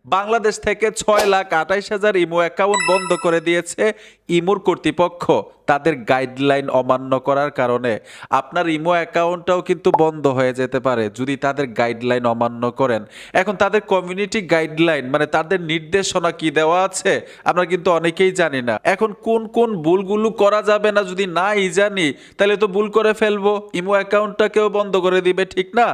বাংলাদেশ থেকে ৬,২৮,০০০ imo account বন্ধ করে দিয়েছে ইমোর কর্তৃপক্ষ তাদের গাইডলাইন অমান্য করার কারণে। আপনার ইমো অ্যাকাউন্টটাও কিন্তু বন্ধ হয়ে যেতে পারে যদি তাদের গাইডলাইন অমান্য করেন। এখন তাদের কমিউনিটি গাইডলাইন মানে তাদের নির্দেশনা কি দেওয়া আছে আমরা কিন্তু অনেকেই জানি না। এখন কোন কোন ভুলগুলো করা যাবে না যদি নাই জানি তাহলে তো ভুল করে ফেলবো, ইমো অ্যাকাউন্টটাকেও বন্ধ করে দিবে, ঠিক না?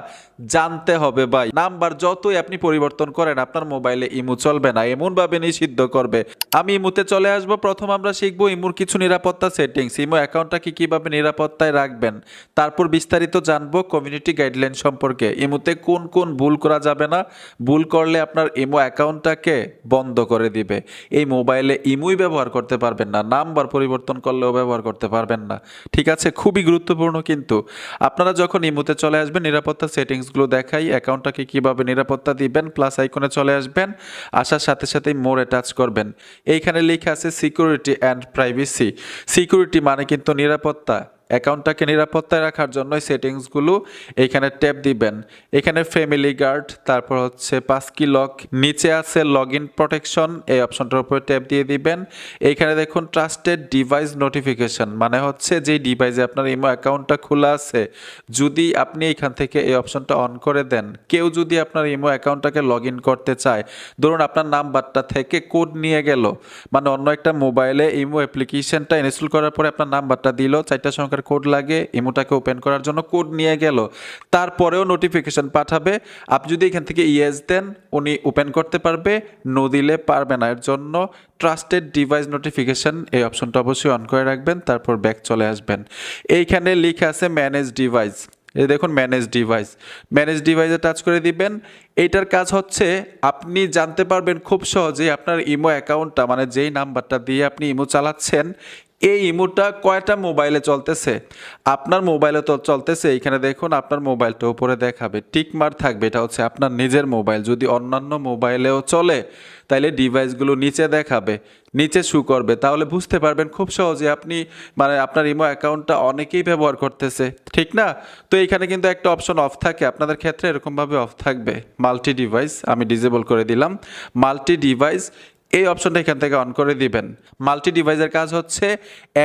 জানতে হবে ভাই। নাম্বার যতই আপনি পরিবর্তন করেন আপনার মোবাইলে ইমো চলবে না, এমন ভাবে নিষিদ্ধ করবে। আমি ইমোতে চলে আসবো। প্রথম আমরা শিখবো ইমোর কিছু নিরাপত্তা সেটিংস, ইমো অ্যাকাউন্টটাকে কিভাবে নিরাপত্তায় রাখবেন। তারপর বিস্তারিত জানবো কমিউনিটি গাইডলাইন সম্পর্কে। ইমোতে কোন কোন ভুল করা যাবে না, ভুল করলে আপনার ইমো অ্যাকাউন্টটাকে বন্ধ করে দিবে। এই মোবাইলে ইমোই ব্যবহার করতে পারবেন না, নাম্বার পরিবর্তন করলেও ব্যবহার করতে পারবেন না, ঠিক আছে? খুবই গুরুত্বপূর্ণ কিন্তু। আপনারা যখন ইমোতে চলে আসবেন নিরাপত্তা সেটিংসগুলো দেখাই, অ্যাকাউন্টটাকে কিভাবে নিরাপত্তা দিবেন, প্লাস আইকনে চলে আসবেন। আসার সাথে সাথেই মোরে টাচ করবেন। এইখানে লেখা আছে সিকিউরিটি অ্যান্ড প্রাইভেসি। সিকিউরিটি মানে কিন্তু নিরাপত্তা। অ্যাকাউন্টটাকে নিরাপত্তায় রাখার জন্য সেটিংসগুলো এইখানে ট্যাপ দিবেন। এখানে ফ্যামিলি গার্ড, তারপর হচ্ছে পাসকি লক, নিচে আছে লগ ইন প্রোটেকশন, এই অপশনটার উপরে ট্যাপ দিয়ে দিবেন। এইখানে দেখুন ট্রাস্টেড ডিভাইস নোটিফিকেশন, মানে হচ্ছে যে ডিভাইসে আপনার ইমো অ্যাকাউন্টটা খোলা আছে যদি আপনি এখান থেকে এই অপশনটা অন করে দেন, কেউ যদি আপনার ইমো অ্যাকাউন্টটাকে লগ ইন করতে চায়, ধরুন আপনার নাম্বারটা থেকে কোড নিয়ে গেল, মানে অন্য একটা মোবাইলে ইমো অ্যাপ্লিকেশনটা ইনস্টল করার পরে আপনার নাম্বারটা দিল, 4টা সংখ্যার কোড লাগে ইমোটাকে ওপেন করার জন্য, কোড নিয়ে গেল, তারপরেও নোটিফিকেশন পাঠাবে। আপনি যদি এখান থেকে ইয়েস দেন উনি ওপেন করতে পারবে, নো দিলে পারবে না। এর জন্য ট্রাস্টেড ডিভাইস নোটিফিকেশন এই অপশনটা অবশ্যই অন করে রাখবেন। তারপর ব্যাক চলে আসবেন। এইখানে লেখা আছে ম্যানেজ ডিভাইস, এই দেখুন ম্যানেজ ডিভাইস, ম্যানেজ ডিভাইসে টাচ করে দিবেন। এইটার কাজ হচ্ছে আপনি জানতে পারবেন খুব সহজেই আপনার ইমো অ্যাকাউন্টটা মানে যেই নাম্বারটা দিয়ে আপনি ইমো চালাচ্ছেন এই ইমোটা কয়টা মোবাইলে চলতেছে। আপনার মোবাইলে তো চলতেছে, এইখানে দেখুন আপনার মোবাইলটা উপরে দেখাবে, টিক মার থাকবে, এটা হচ্ছে আপনার নিজের মোবাইল। যদি অন্যান্য মোবাইলেও চলে তাইলে ডিভাইসগুলো নিচে দেখাবে, নিচে শু করবে, তাহলে বুঝতে পারবেন খুব সহজে আপনি মানে আপনার ইমো অ্যাকাউন্টটা অনেকেই ব্যবহার করতেছে, ঠিক না? তো এইখানে কিন্তু একটা অপশন অফ থাকে, আপনাদের ক্ষেত্রে এরকমভাবে অফ থাকবে। মাল্টি ডিভাইস আমি ডিসেবল করে দিলাম। মাল্টি ডিভাইস এই অপশনটা এখান থেকে অন করে দিবেন। মাল্টি ডিভাইসের কাজ হচ্ছে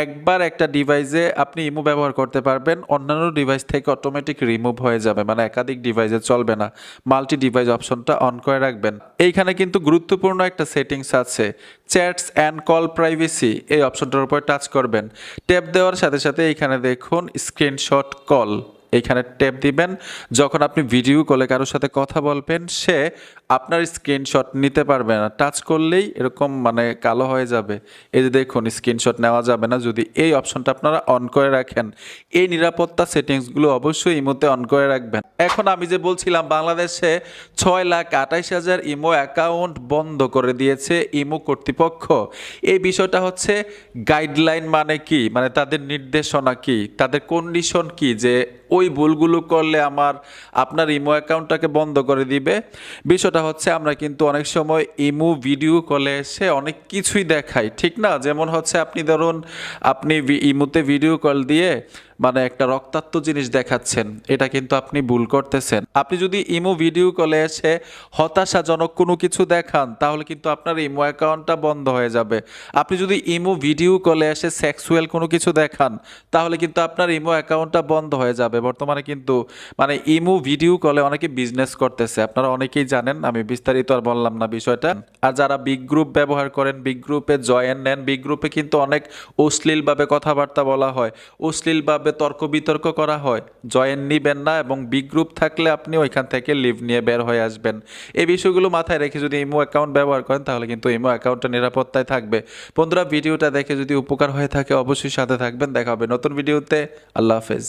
একবার একটা ডিভাইসে আপনি ইমো ব্যবহার করতে পারবেন, অন্যান্য ডিভাইস থেকে অটোমেটিক রিমুভ হয়ে যাবে, মানে একাধিক ডিভাইসে চলবে না। মাল্টি ডিভাইস অপশনটা অন করে রাখবেন। এইখানে কিন্তু গুরুত্বপূর্ণ একটা সেটিংস আছে, চ্যাটস অ্যান্ড কল প্রাইভেসি, এই অপশনটার উপর টাচ করবেন। ট্যাপ দেওয়ার সাথে সাথে এইখানে দেখুন স্ক্রিনশট কল, এইখানে ট্যাপ দিবেন। যখন আপনি ভিডিও কলে কারোর সাথে কথা বলবেন সে আপনার স্ক্রিনশট নিতে পারবে না, টাচ করলেই এরকম মানে কালো হয়ে যাবে। এই যে দেখুন স্ক্রিনশট নেওয়া যাবে না যদি এই অপশনটা আপনারা অন করে রাখেন। এই নিরাপত্তা সেটিংসগুলো অবশ্যই ইমোতে অন করে রাখবেন। এখন আমি যে বলছিলাম বাংলাদেশে ৬,২৮,০০০ ইমো অ্যাকাউন্ট বন্ধ করে দিয়েছে ইমো কর্তৃপক্ষ। এই বিষয়টা হচ্ছে গাইডলাইন মানে কি, মানে তাদের নির্দেশনা কি, তাদের কন্ডিশন কি যে ওই ভুলগুলো করলে আপনার ইমো অ্যাকাউন্টটাকে বন্ধ করে দিবে। বিষয়টা হচ্ছে আমরা কিন্তু অনেক সময় ইমো ভিডিও কলে এসে অনেক কিছুই দেখাই, ঠিক না? যেমন হচ্ছে আপনি ধরুন আপনি ইমোতে ভিডিও কল দিয়ে মানে একটা রক্তাক্ত জিনিস দেখাচ্ছেন, এটা কিন্তু আপনি ভুল করতেছেন। আপনি যদি ইমো ভিডিও কলে এসে হতাশাজনক কোনো কিছু দেখান তাহলে কিন্তু আপনার ইমো অ্যাকাউন্টটা বন্ধ হয়ে যাবে। আপনি যদি ইমো ভিডিও কলে এসে সেক্সুয়াল কোনো কিছু দেখান তাহলে কিন্তু আপনার ইমো অ্যাকাউন্টটা বন্ধ হয়ে যাবে। বর্তমানে কিন্তু মানে ইমো ভিডিও কলে অনেকে বিজনেস করতেছে, আপনারা অনেকেই জানেন, আমি বিস্তারিত আর বললাম না বিষয়টা। আর যারা বিগ গ্রুপ ব্যবহার করেন বিগ গ্রুপে জয়েন নেন, বিগ গ্রুপে কিন্তু অনেক অশ্লীলভাবে কথাবার্তা বলা হয়, অশ্লীলভাবে তর্ক বিতর্ক করা হয়, জয়েন নিবেন না। এবং বিগ গ্রুপ থাকলে আপনি ওইখান থেকে লিভ নিয়ে বের হয়ে আসবেন। এই বিষয়গুলো মাথায় রেখে যদি ইমো অ্যাকাউন্ট ব্যবহার করেন তাহলে কিন্তু ইমো অ্যাকাউন্টটা নিরাপত্তায় থাকবে। বন্ধুরা ভিডিওটা দেখে যদি উপকার হয়ে থাকে অবশ্যই সাথে থাকবেন। দেখা হবে নতুন ভিডিওতে। আল্লাহ হাফেজ।